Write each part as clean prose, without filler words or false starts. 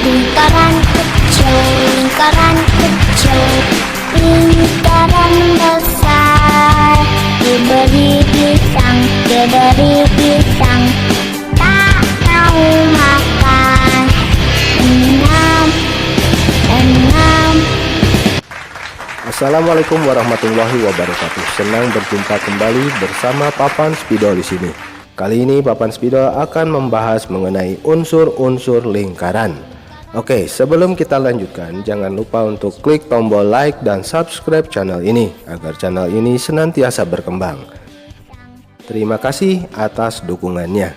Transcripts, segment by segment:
Lingkaran kecil, lingkaran kecil, lingkaran besar. Diberi pisang, diberi pisang, tak mau makan. Enam, enam. Assalamualaikum warahmatullahi wabarakatuh. Senang berjumpa kembali bersama Papan Spidol di sini. Kali ini Papan Spidol akan membahas mengenai unsur-unsur lingkaran. Oke, sebelum kita lanjutkan, jangan lupa untuk klik tombol like dan subscribe channel ini agar channel ini senantiasa berkembang. Terima kasih atas dukungannya.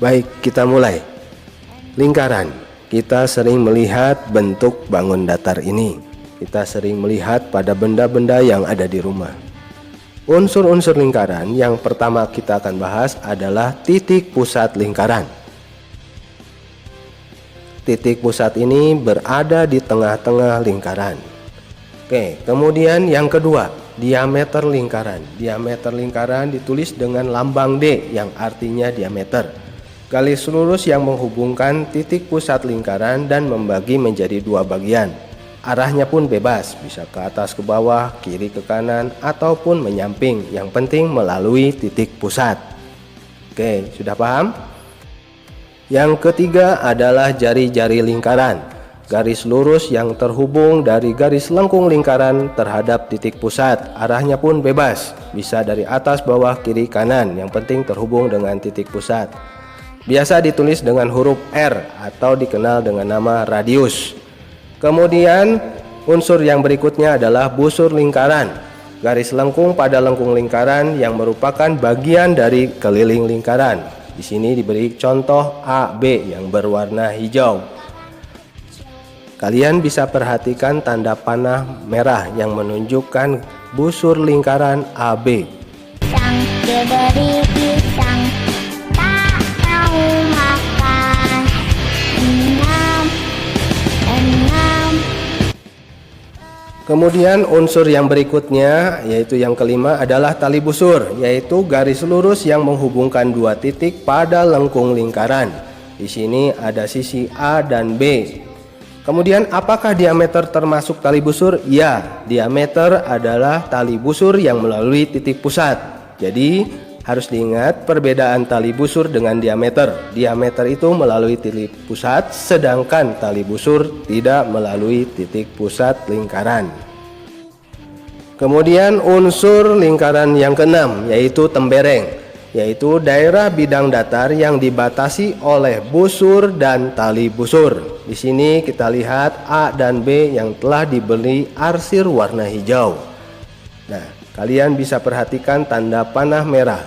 Baik, kita mulai. Lingkaran. Kita sering melihat bentuk bangun datar ini. Kita sering melihat pada benda-benda yang ada di rumah. Unsur-unsur lingkaran yang pertama kita akan bahas adalah titik pusat lingkaran. Titik pusat ini berada di tengah-tengah lingkaran. Oke, kemudian yang kedua, diameter lingkaran. Diameter lingkaran ditulis dengan lambang D yang artinya diameter. Garis lurus yang menghubungkan titik pusat lingkaran dan membagi menjadi dua bagian. Arahnya pun bebas, bisa ke atas ke bawah, kiri ke kanan, ataupun menyamping. Yang penting melalui titik pusat. Oke, sudah paham? Yang ketiga adalah jari-jari lingkaran. Garis lurus yang terhubung dari garis lengkung lingkaran terhadap titik pusat. Arahnya pun bebas, bisa dari atas, bawah, kiri, kanan. Yang penting terhubung dengan titik pusat. Biasa ditulis dengan huruf R atau dikenal dengan nama radius. Kemudian unsur yang berikutnya adalah busur lingkaran. Garis lengkung pada lengkung lingkaran yang merupakan bagian dari keliling lingkaran. Di sini diberi contoh AB yang berwarna hijau. Kalian bisa perhatikan tanda panah merah yang menunjukkan busur lingkaran AB. Pisang, diberi pisang, tak mau makan. Enam, enam. Kemudian unsur yang berikutnya, yaitu yang kelima, adalah tali busur, yaitu garis lurus yang menghubungkan dua titik pada lengkung lingkaran. Di sini ada sisi A dan B. Kemudian apakah diameter termasuk tali busur? Ya, diameter adalah tali busur yang melalui titik pusat. Jadi harus diingat perbedaan tali busur dengan diameter. Diameter itu melalui titik pusat, sedangkan tali busur tidak melalui titik pusat lingkaran. Kemudian unsur lingkaran yang keenam, yaitu tembereng, yaitu daerah bidang datar yang dibatasi oleh busur dan tali busur. Di sini kita lihat A dan B yang telah diberi arsir warna hijau. Nah, kalian bisa perhatikan tanda panah merah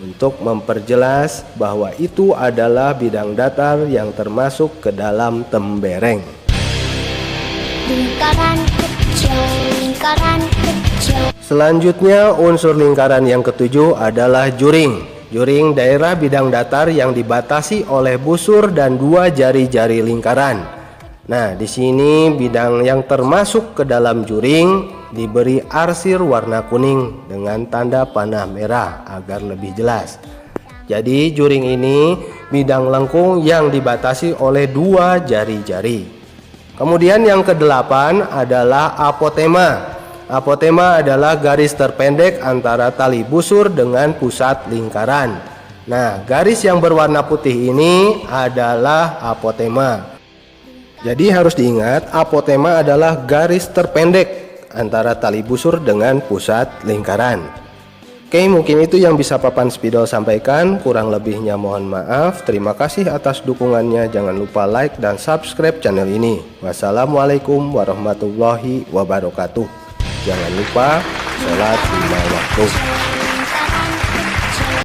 untuk memperjelas bahwa itu adalah bidang datar yang termasuk ke dalam tembereng. Lingkaran kecil, lingkaran kecil. Selanjutnya unsur lingkaran yang ketujuh adalah juring. Juring daerah bidang datar yang dibatasi oleh busur dan dua jari-jari lingkaran. Nah, di sini bidang yang termasuk ke dalam juring diberi arsir warna kuning dengan tanda panah merah agar lebih jelas. Jadi juring ini bidang lengkung yang dibatasi oleh dua jari-jari. Kemudian yang kedelapan adalah apotema. Apotema adalah garis terpendek antara tali busur dengan pusat lingkaran. Nah, garis yang berwarna putih ini adalah apotema. Jadi harus diingat, apotema adalah garis terpendek antara tali busur dengan pusat lingkaran. Oke, mungkin itu yang bisa Papan Spidol sampaikan. Kurang lebihnya mohon maaf. Terima kasih atas dukungannya. Jangan lupa like dan subscribe channel ini. Wassalamualaikum warahmatullahi wabarakatuh. Jangan lupa sholat 5 waktu.